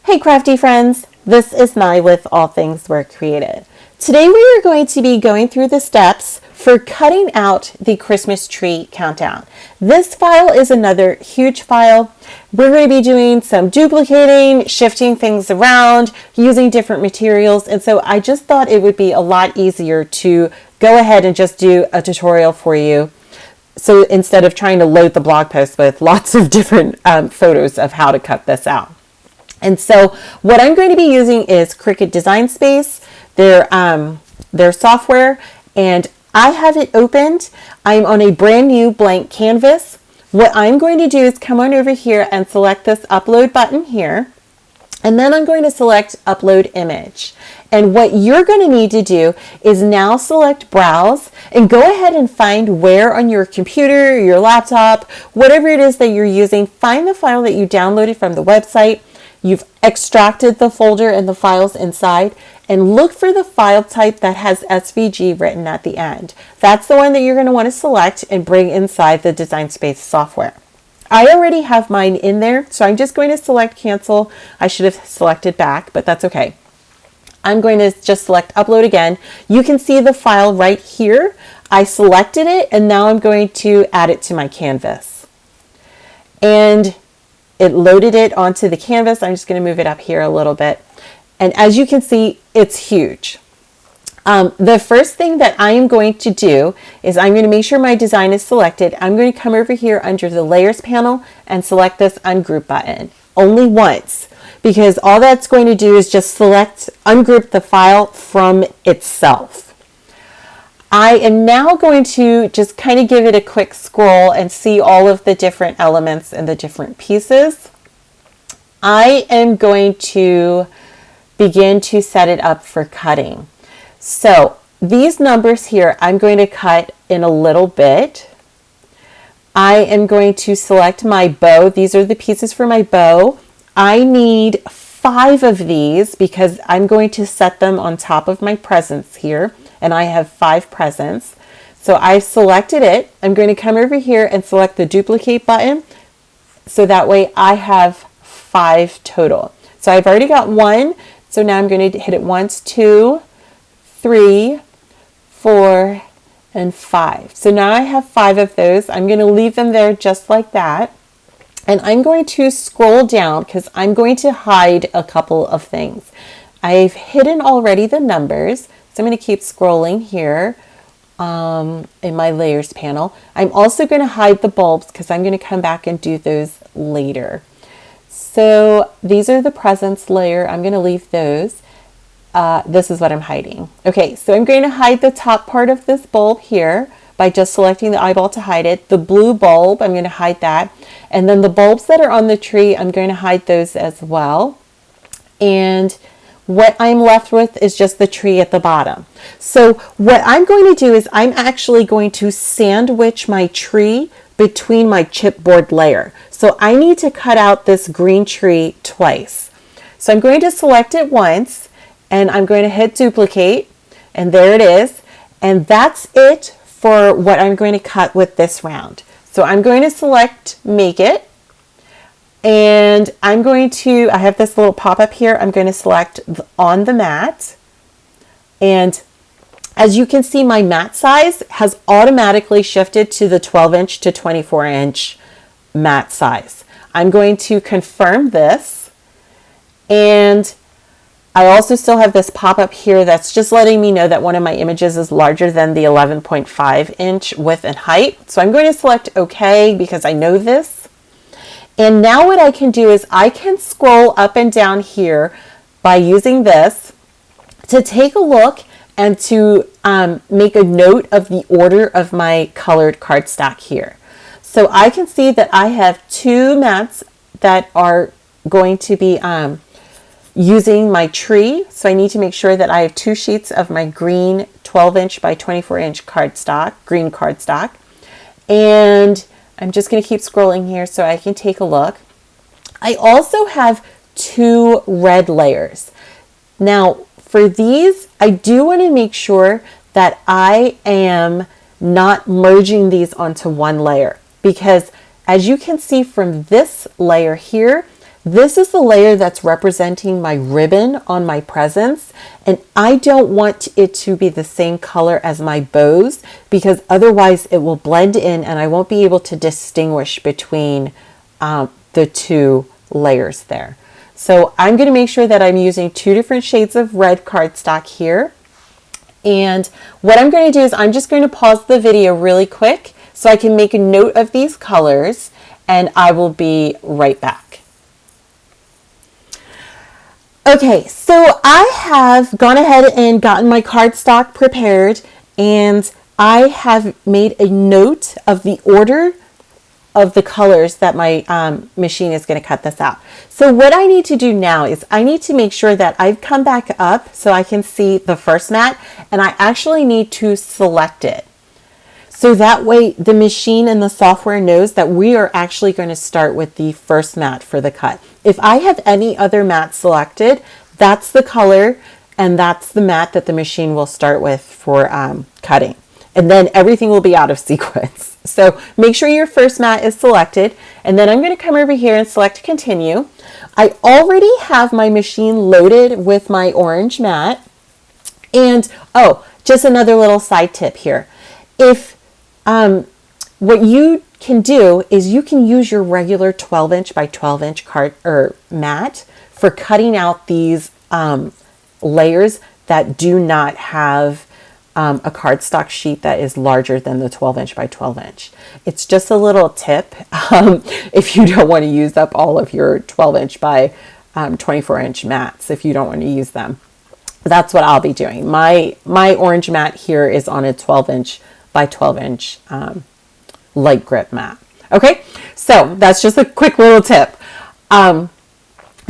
Hey crafty friends, this is Mai with All Things Work Creative. Today we are going to be going through the steps for cutting out the Christmas tree countdown. This file is another huge file. We're going to be doing some duplicating, shifting things around, using different materials, and so I just thought it would be a lot easier to go ahead and just do a tutorial for you. So instead of trying to load the blog post with lots of different photos of how to cut this out. And so what I'm going to be using is Cricut Design Space, their software, and I have it opened. I'm on a brand new blank canvas. What I'm going to do is come on over here and select this upload button here. And then I'm going to select upload image. And what you're going to need to do is now select browse and go ahead and find where on your computer, your laptop, whatever it is that you're using, find the file that you downloaded from the website. You've extracted the folder and the files inside, and look for the file type that has SVG written at the end. That's the one that you're going to want to select and bring inside the Design Space software. I already have mine in there, so I'm just going to select cancel. I should have selected back, but that's okay. I'm going to just select upload again. You can see the file right here. I selected it, and now I'm going to add it to my canvas. And it loaded it onto the canvas. I'm just going to move it up here a little bit. And as you can see, it's huge. The first thing that I am going to do is I'm going to make sure my design is selected. I'm going to come over here under the layers panel and select this ungroup button only once, because all that's going to do is just ungroup the file from itself. I am now going to just kind of give it a quick scroll and see all of the different elements and the different pieces. I am going to begin to set it up for cutting. So these numbers here, I'm going to cut in a little bit. I am going to select my bow. These are the pieces for my bow. I need 5 of these because I'm going to set them on top of my presents here. And I have 5 presents. So I've selected it. I'm going to come over here and select the duplicate button. So that way I have 5 total. So I've already got 1. So now I'm going to hit it once, 2, 3, 4, and 5. So now I have 5 of those. I'm going to leave them there just like that. And I'm going to scroll down because I'm going to hide a couple of things. I've hidden already the numbers. So I'm going to keep scrolling here in my layers panel. I'm also going to hide the bulbs because I'm going to come back and do those later. So these are the presents layer. I'm going to leave those. This is what I'm hiding. Okay, so I'm going to hide the top part of this bulb here by just selecting the eyeball to hide it. The blue bulb, I'm going to hide that. And then the bulbs that are on the tree, I'm going to hide those as well. And what I'm left with is just the tree at the bottom. So what I'm going to do is I'm actually going to sandwich my tree between my chipboard layer. So I need to cut out this green tree twice. So I'm going to select it once and I'm going to hit duplicate, and there it is. And that's it for what I'm going to cut with this round. So I'm going to select make it. And I have this little pop-up here. I'm going to select on the mat. And as you can see, my mat size has automatically shifted to the 12-inch to 24-inch mat size. I'm going to confirm this. And I also still have this pop-up here that's just letting me know that one of my images is larger than the 11.5-inch width and height. So I'm going to select OK because I know this. And now what I can do is I can scroll up and down here by using this to take a look and to make a note of the order of my colored cardstock here. So I can see that I have 2 mats that are going to be using my tree. So I need to make sure that I have 2 sheets of my green 12-inch by 24-inch cardstock, green cardstock. And I'm just going to keep scrolling here so I can take a look. I also have 2 red layers. Now for these, I do want to make sure that I am not merging these onto one layer, because as you can see from this layer here, this is the layer that's representing my ribbon on my presents, and I don't want it to be the same color as my bows because otherwise it will blend in and I won't be able to distinguish between the two layers there. So I'm going to make sure that I'm using 2 different shades of red cardstock here. And what I'm going to do is I'm just going to pause the video really quick so I can make a note of these colors, and I will be right back. Okay, so I have gone ahead and gotten my cardstock prepared, and I have made a note of the order of the colors that my machine is going to cut this out. So what I need to do now is I need to make sure that I've come back up so I can see the first mat, and I actually need to select it. So that way the machine and the software knows that we are actually going to start with the first mat for the cut. If I have any other mat selected, that's the color and that's the mat that the machine will start with for cutting. And then everything will be out of sequence. So make sure your first mat is selected, and then I'm going to come over here and select continue. I already have my machine loaded with my orange mat. And oh, just another little side tip here. If what you can do is you can use your regular 12-inch by 12-inch card or mat for cutting out these layers that do not have a cardstock sheet that is larger than the 12-inch by 12-inch. It's just a little tip if you don't want to use up all of your 12-inch by 24-inch mats, if you don't want to use them. That's what I'll be doing. My orange mat here is on a 12-inch by 12-inch light grip mat. Okay, so that's just a quick little tip.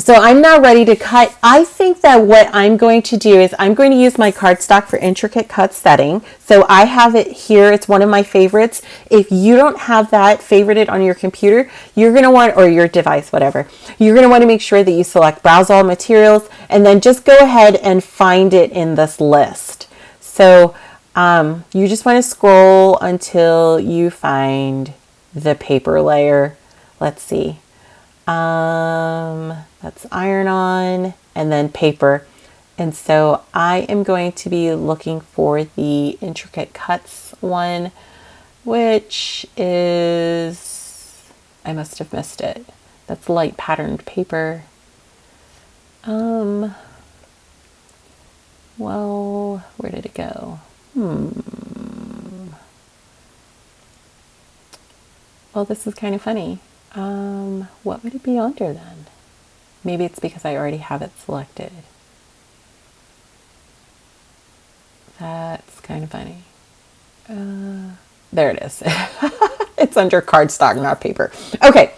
So I'm now ready to cut. I think that what I'm going to do is I'm going to use my cardstock for intricate cut setting. So I have it here. It's one of my favorites. If you don't have that favorited on your computer, you're going to want, or your device, whatever, you're going to want to make sure that you select browse all materials and then just go ahead and find it in this list. So you just want to scroll until you find the paper layer. Let's see. That's iron-on and then paper. And so I am going to be looking for the intricate cuts one, which is, I must have missed it. That's light patterned paper. Well, where did it go? Well, this is kind of funny. What would it be under then? Maybe it's because I already have it selected. That's kind of funny. There it is. It's under cardstock, not paper. Okay,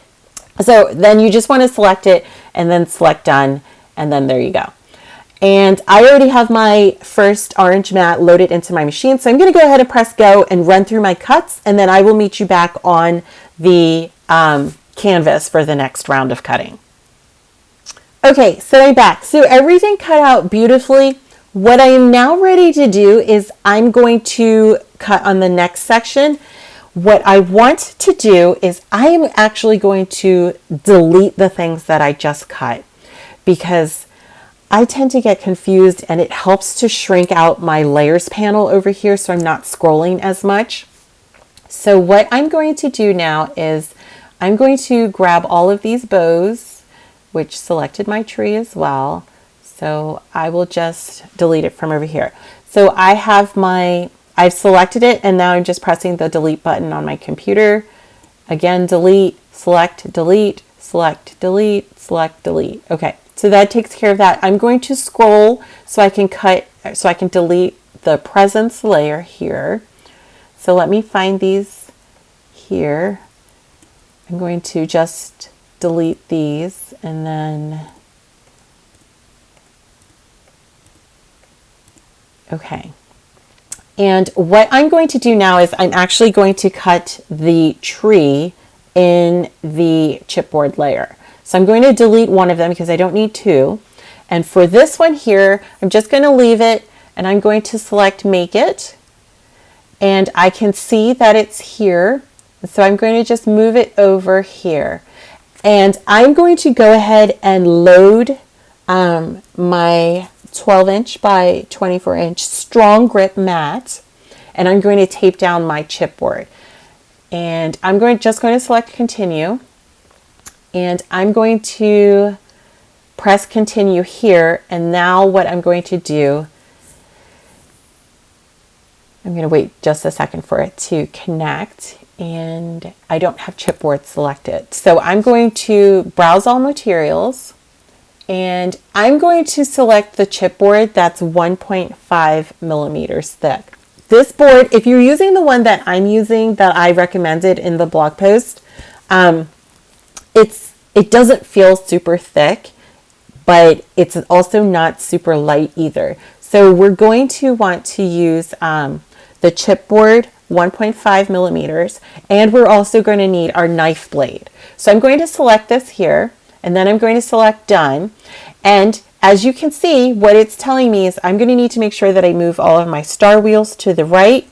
so then you just want to select it and then select done, and then there you go. And I already have my first orange mat loaded into my machine, so I'm going to go ahead and press go and run through my cuts, and then I will meet you back on the canvas for the next round of cutting. Okay, so I'm back. So everything cut out beautifully. What I am now ready to do is I'm going to cut on the next section. What I want to do is I am actually going to delete the things that I just cut because I tend to get confused, and it helps to shrink out my layers panel over here so I'm not scrolling as much. So what I'm going to do now is I'm going to grab all of these bows, which selected my tree as well. So I will just delete it from over here. So I've selected it, and now I'm just pressing the delete button on my computer. Again, delete, select, delete, select, delete, select, delete. Okay, so that takes care of that. I'm going to scroll so I can delete the presents layer here. So let me find these here. I'm going to just delete these, and then, okay. And what I'm going to do now is I'm actually going to cut the tree in the chipboard layer. So I'm going to delete one of them because I don't need two. And for this one here, I'm just going to leave it, and I'm going to select make it. And I can see that it's here. So I'm going to just move it over here. And I'm going to go ahead and load my 12-inch by 24-inch strong grip mat, and I'm going to tape down my chipboard. And I'm just going to select continue, and I'm going to press continue here. And now what I'm going to do, I'm going to wait just a second for it to connect, and I don't have chipboard selected. So I'm going to browse all materials, and I'm going to select the chipboard that's 1.5 millimeters thick. This board, if you're using the one that I'm using that I recommended in the blog post, it doesn't feel super thick, but it's also not super light either. So we're going to want to use the chipboard 1.5 millimeters, and we're also going to need our knife blade. So I'm going to select this here, and then I'm going to select done. And as you can see, what it's telling me is I'm going to need to make sure that I move all of my star wheels to the right.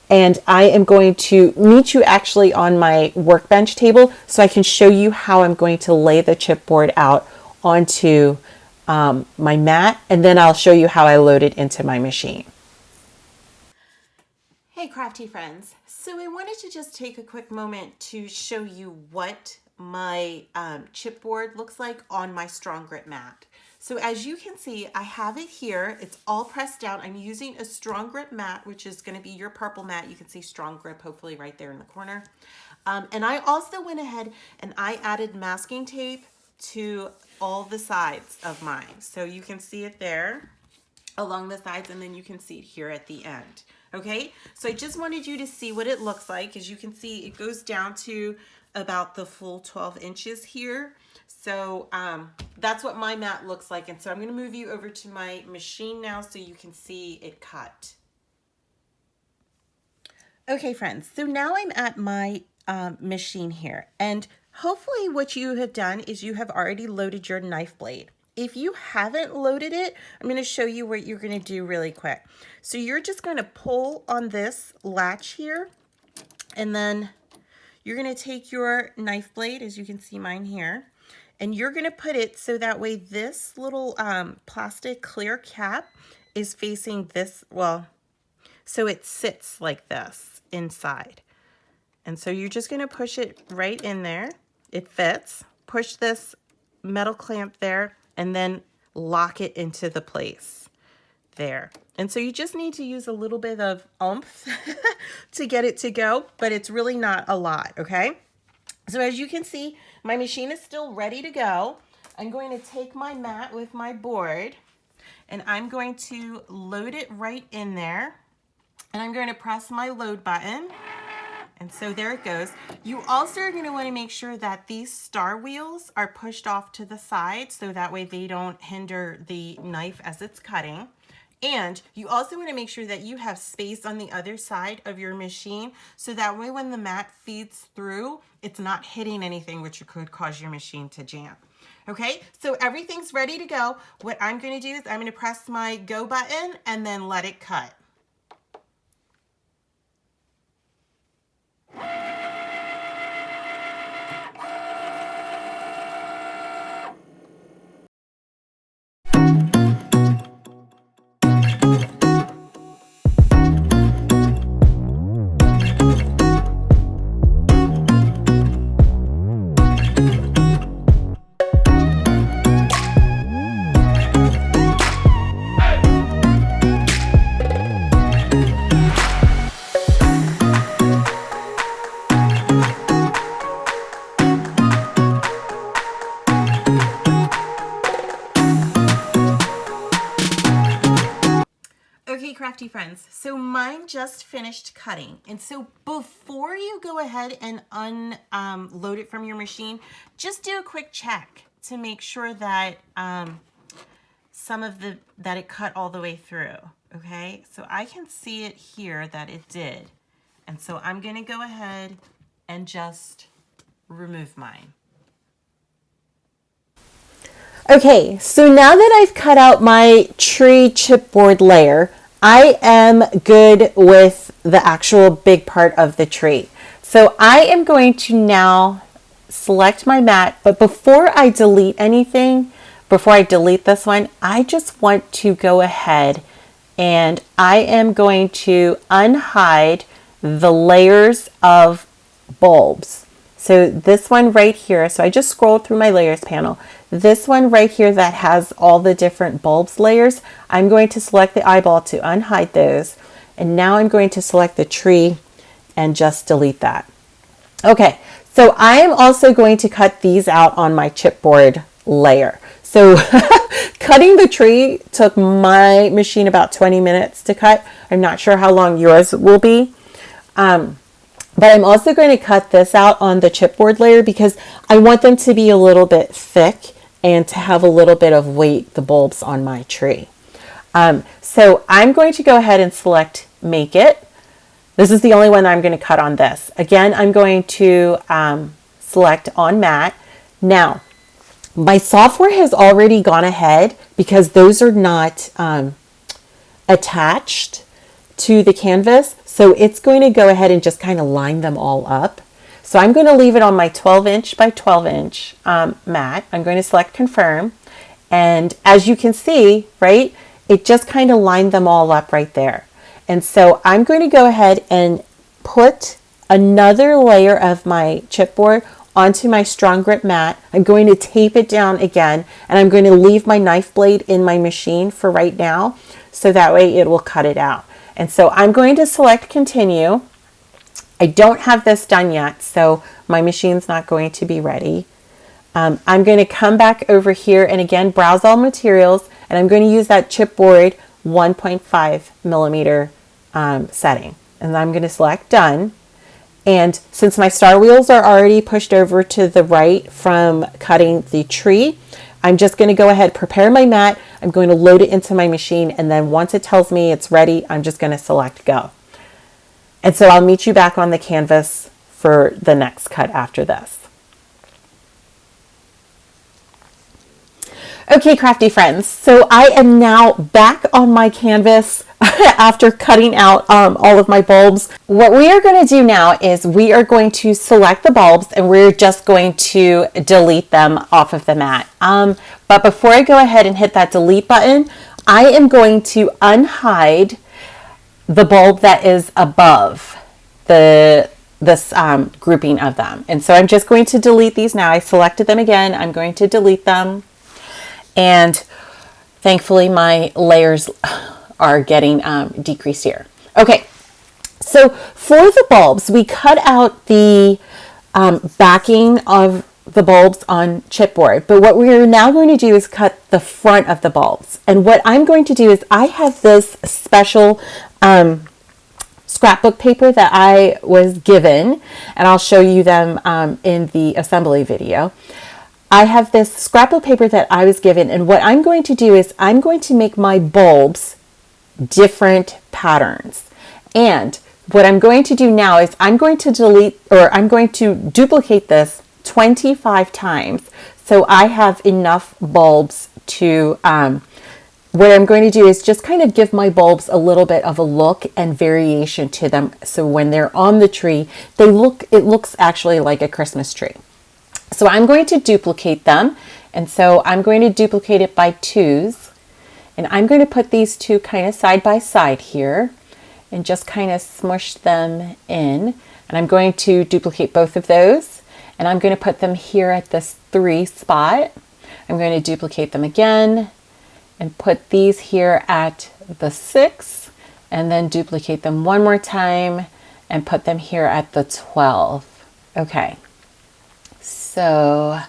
And I am going to meet you actually on my workbench table so I can show you how I'm going to lay the chipboard out onto my mat. And then I'll show you how I load it into my machine. Hey crafty friends, so I wanted to just take a quick moment to show you what my chipboard looks like on my strong grip mat. So as you can see, I have it here. It's all pressed down. I'm using a strong grip mat, which is going to be your purple mat. You can see strong grip hopefully right there in the corner. And I also went ahead and I added masking tape to all the sides of mine. So you can see it there along the sides, and then you can see it here at the end. Okay, so I just wanted you to see what it looks like. As you can see, it goes down to about the full 12 inches here. So that's what my mat looks like. And so I'm going to move you over to my machine now so you can see it cut. Okay, friends, so now I'm at my machine here. And hopefully what you have done is you have already loaded your knife blade. If you haven't loaded it, I'm going to show you what you're going to do really quick. So you're just going to pull on this latch here, and then you're going to take your knife blade, as you can see mine here, and you're going to put it so that way this little plastic clear cap is facing this, well, so it sits like this inside. And so you're just going to push it right in there. It fits. Push this metal clamp there, and then lock it into the place there. And so you just need to use a little bit of oomph to get it to go, but it's really not a lot, okay? So as you can see, my machine is still ready to go. I'm going to take my mat with my board, and I'm going to load it right in there, and I'm going to press my load button. And so there it goes. You also are going to want to make sure that these star wheels are pushed off to the side so that way they don't hinder the knife as it's cutting. And you also want to make sure that you have space on the other side of your machine so that way when the mat feeds through, it's not hitting anything which could cause your machine to jam. Okay, so everything's ready to go. What I'm going to do is I'm going to press my go button and then let it cut. Okay, crafty friends, so mine just finished cutting. And so before you go ahead and unload it from your machine, just do a quick check to make sure that that it cut all the way through. Okay, so I can see it here that it did. And so I'm going to go ahead and just remove mine. Okay, so now that I've cut out my tree chipboard layer, I am good with the actual big part of the tree. So I am going to now select my mat, but before I delete anything, before I delete this one, I just want to go ahead and I am going to unhide the layers of bulbs. So this one right here, so I just scrolled through my layers panel. This one right here that has all the different bulbs layers, I'm going to select the eyeball to unhide those. And now I'm going to select the tree and just delete that. Okay, so I am also going to cut these out on my chipboard layer. So cutting the tree took my machine about 20 minutes to cut. I'm not sure how long yours will be. But I'm also going to cut this out on the chipboard layer because I want them to be a little bit thick and to have a little bit of weight, the bulbs on my tree. So I'm going to go ahead and select Make It. This is the only one I'm going to cut on this. Again, I'm going to select On Mat. Now, my software has already gone ahead because those are not attached to the canvas. So it's going to go ahead and just kind of line them all up. So I'm going to leave it on my 12-inch by 12-inch mat. I'm going to select Confirm. And as you can see, right, it just kind of lined them all up right there. And so I'm going to go ahead and put another layer of my chipboard onto my strong grip mat. I'm going to tape it down again, and I'm going to leave my knife blade in my machine for right now, so that way it will cut it out. And so I'm going to select Continue. I don't have this done yet, so my machine's not going to be ready. I'm going to come back over here and again browse all materials, and I'm going to use that chipboard 1.5 millimeter setting. And I'm going to select Done. And since my star wheels are already pushed over to the right from cutting the tree, I'm just going to go ahead, prepare my mat. I'm going to load it into my machine. And then once it tells me it's ready, I'm just going to select Go. And so I'll meet you back on the canvas for the next cut after this. Okay, crafty friends, so I am now back on my canvas after cutting out all of my bulbs. What we are going to do now is we are going to select the bulbs and we're just going to delete them off of the mat. But before I go ahead and hit that delete button, I am going to unhide the bulb that is above this grouping of them. And so I'm just going to delete these now. I selected them again. I'm going to delete them. And thankfully my layers are getting decreased here. Okay, so for the bulbs, we cut out the backing of the bulbs on chipboard, but what we're now going to do is cut the front of the bulbs. And what I'm going to do is I have this special scrapbook paper that I was given, and I'll show you them in the assembly video. I have this scrapbook paper that I was given, and what I'm going to do is I'm going to make my bulbs different patterns. And what I'm going to do now is I'm going to duplicate this 25 times so I have enough bulbs to what I'm going to do is just kind of give my bulbs a little bit of a look and variation to them, so when they're on the tree it looks actually like a Christmas tree. So I'm going to duplicate them, and so I'm going to duplicate it by 2s, and I'm going to put these two kind of side by side here and just kind of smush them in, and I'm going to duplicate both of those, and I'm going to put them here at this 3 spot. I'm going to duplicate them again and put these here at the 6, and then duplicate them one more time and put them here at the 12. Okay. So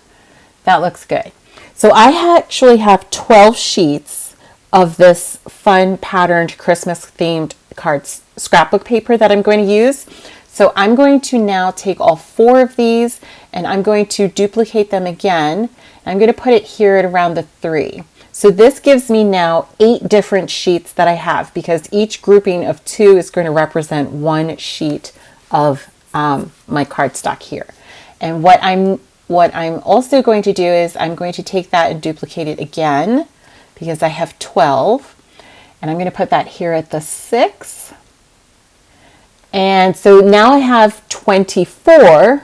that looks good. So I actually have 12 sheets of this fun patterned Christmas themed cards scrapbook paper that I'm going to use. So I'm going to now take all 4 of these and I'm going to duplicate them again. I'm going to put it here at around the 3. So this gives me now 8 different sheets that I have, because each grouping of 2 is going to represent 1 sheet of my cardstock here. And what I'm also going to do is I'm going to take that and duplicate it again, because I have 12, and I'm going to put that here at the 6. And so now I have 24,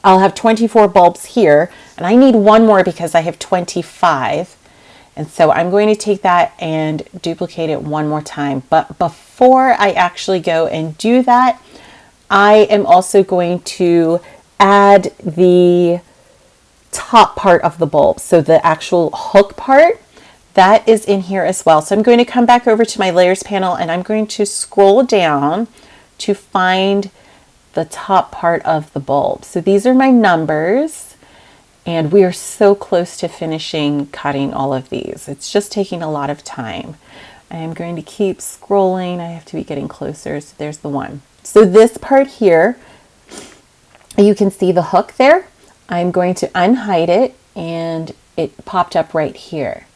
I'll have 24 bulbs here, and I need one more because I have 25. And so I'm going to take that and duplicate it one more time. But before I actually go and do that, I am also going to add the top part of the bulb. So the actual hook part, that is in here as well. So I'm going to come back over to my layers panel and I'm going to scroll down to find the top part of the bulb. So these are my numbers, and we are so close to finishing cutting all of these. It's just taking a lot of time. I am going to keep scrolling. I have to be getting closer. So there's the one. So this part here, you can see the hook there. I'm going to unhide it, and it popped up right here.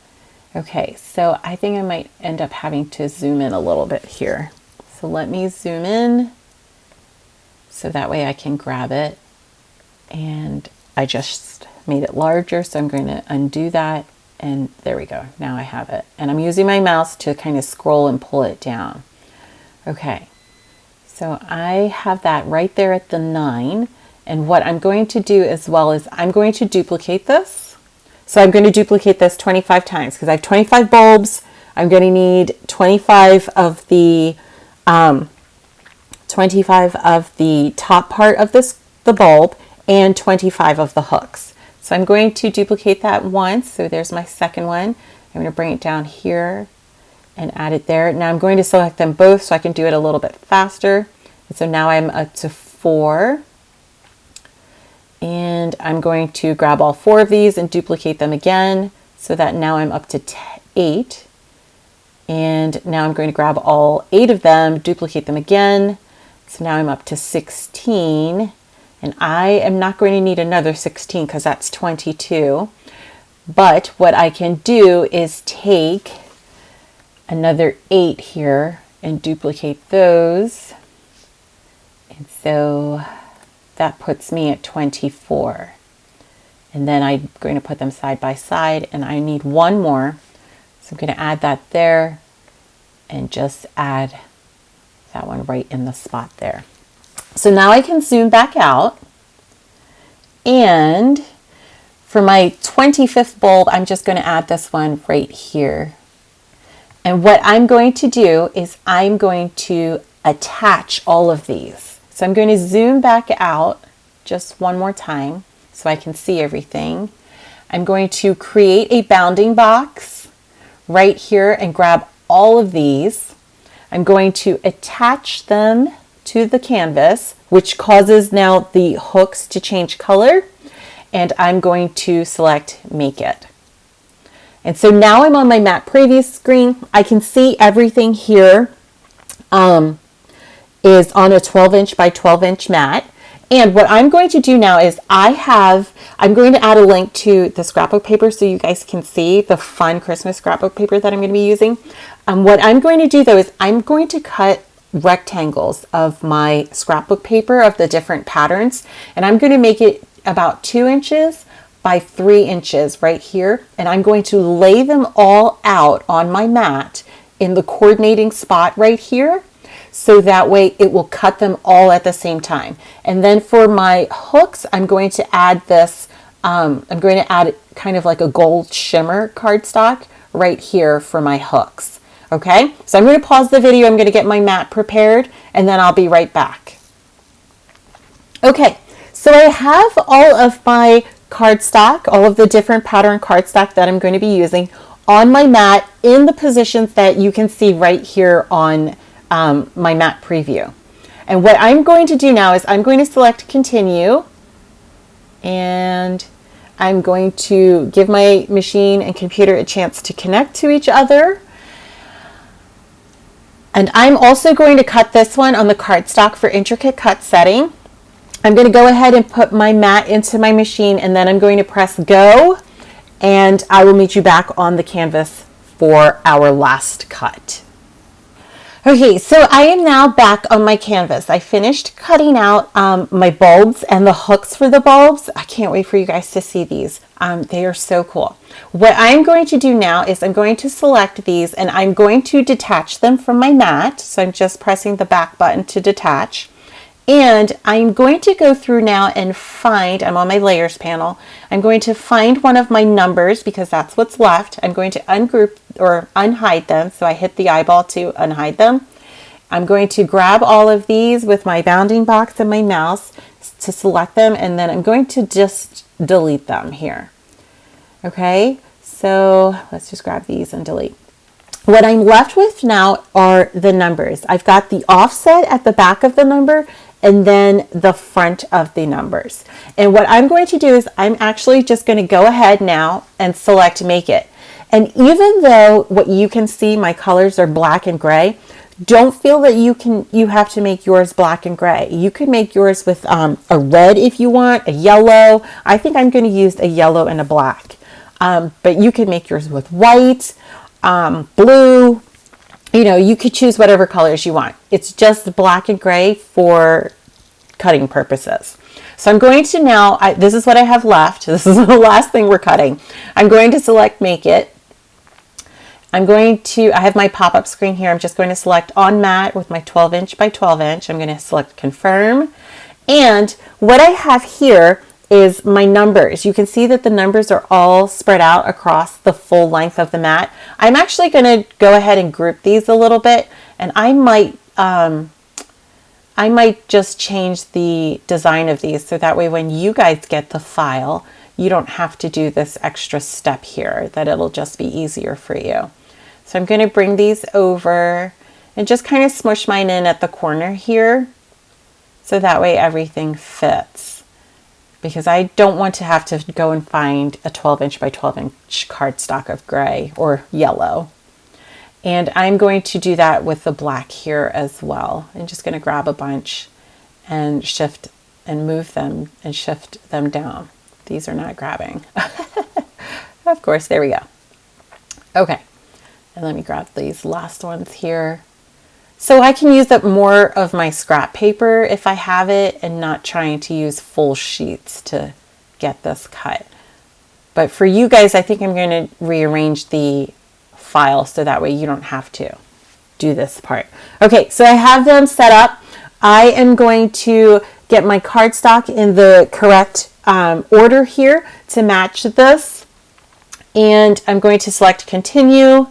Okay, so I think I might end up having to zoom in a little bit here. So let me zoom in so that way I can grab it. And I just made it larger, so I'm going to undo that. And there we go. Now I have it. And I'm using my mouse to kind of scroll and pull it down. Okay, so I have that right there at the 9. And what I'm going to do as well is I'm going to duplicate this. So I'm going to duplicate this 25 times because I have 25 bulbs. I'm going to need 25 of the top part of the bulb and 25 of the hooks. So I'm going to duplicate that once. So there's my second one. I'm going to bring it down here and add it there. Now I'm going to select them both so I can do it a little bit faster. And so now I'm up to 4. And I'm going to grab all 4 of these and duplicate them again so that now I'm up to 8. And now I'm going to grab all 8 of them, duplicate them again. So now I'm up to 16. And I am not going to need another 16 because that's 22. But what I can do is take another 8 here and duplicate those. And so that puts me at 24. And then I'm going to put them side by side, and I need one more. So I'm going to add that there and just add that one right in the spot there. So now I can zoom back out, and for my 25th bulb, I'm just going to add this one right here. And what I'm going to do is I'm going to attach all of these. So I'm going to zoom back out just one more time so I can see everything. I'm going to create a bounding box right here and grab all of these. I'm going to attach them to the canvas, which causes now the hooks to change color. And I'm going to select Make It. And so now I'm on my matte preview screen. I can see everything here is on a 12-inch by 12-inch mat. And what I'm going to do now is I'm going to add a link to the scrapbook paper so you guys can see the fun Christmas scrapbook paper that I'm going to be using. What I'm going to do though is I'm going to cut rectangles of my scrapbook paper of the different patterns, and I'm going to make it about 2 inches by 3 inches right here. And I'm going to lay them all out on my mat in the coordinating spot right here. So that way it will cut them all at the same time. And then for my hooks, I'm going to add this, I'm going to add kind of like a gold shimmer cardstock right here for my hooks. Okay, so I'm going to pause the video. I'm going to get my mat prepared and then I'll be right back. Okay, so I have all of my cardstock, all of the different pattern cardstock that I'm going to be using on my mat in the positions that you can see right here on my mat preview. And what I'm going to do now is I'm going to select continue, and I'm going to give my machine and computer a chance to connect to each other. And I'm also going to cut this one on the cardstock for intricate cut setting. I'm going to go ahead and put my mat into my machine, and then I'm going to press go, and I will meet you back on the canvas for our last cut. Okay, so I am now back on my canvas. I finished cutting out my bulbs and the hooks for the bulbs. I can't wait for you guys to see these. They are so cool. What I'm going to do now is I'm going to select these and I'm going to detach them from my mat. So I'm just pressing the back button to detach. And I'm going to go through now and find, I'm on my layers panel, I'm going to find one of my numbers because that's what's left. I'm going to ungroup or unhide them. So I hit the eyeball to unhide them. I'm going to grab all of these with my bounding box and my mouse to select them, and then I'm going to just delete them here. Okay, so let's just grab these and delete. What I'm left with now are the numbers. I've got the offset at the back of the number and then the front of the numbers. And what I'm going to do is I'm actually just going to go ahead now and select Make It. And even though what you can see, my colors are black and gray, don't feel that you have to make yours black and gray. You could make yours with a red if you want, a yellow. I think I'm going to use a yellow and a black. But you could make yours with white, blue. You know, you could choose whatever colors you want. It's just black and gray for cutting purposes. So I'm going to now, this is what I have left. This is the last thing we're cutting. I'm going to select Make It. I have my pop-up screen here. I'm just going to select on mat with my 12" by 12". I'm going to select confirm. And what I have here is my numbers. You can see that the numbers are all spread out across the full length of the mat. I'm actually going to go ahead and group these a little bit, and I might just change the design of these so that way when you guys get the file, you don't have to do this extra step here, that it'll just be easier for you. So I'm going to bring these over and just kind of smush mine in at the corner here so that way everything fits, because I don't want to have to go and find a 12" by 12" cardstock of gray or yellow. And I'm going to do that with the black here as well. I'm just going to grab a bunch and shift and move them and shift them down. These are not grabbing. Of course, there we go. Okay, and let me grab these last ones here. So I can use up more of my scrap paper if I have it and not trying to use full sheets to get this cut. But for you guys, I think I'm going to rearrange the file so that way you don't have to do this part. Okay, so I have them set up. I am going to get my cardstock in the correct order here to match this. And I'm going to select continue.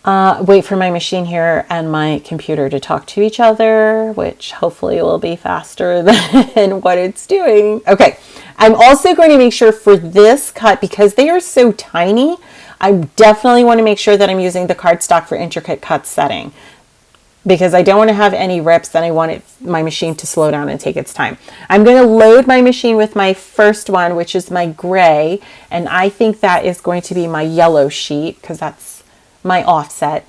Wait for my machine here and my computer to talk to each other, which hopefully will be faster than what it's doing. Okay, I'm also going to make sure for this cut, because they are so tiny, I definitely want to make sure that I'm using the cardstock for intricate cut setting, because I don't want to have any rips and I want my machine to slow down and take its time. I'm going to load my machine with my first one, which is my gray, and I think that is going to be my yellow sheet because that's my offset.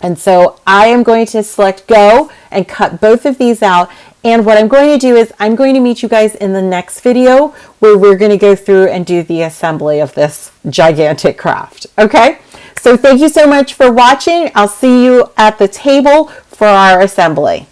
And so I am going to select go and cut both of these out. And what I'm going to do is I'm going to meet you guys in the next video where we're going to go through and do the assembly of this gigantic craft. Okay, so thank you so much for watching. I'll see you at the table for our assembly.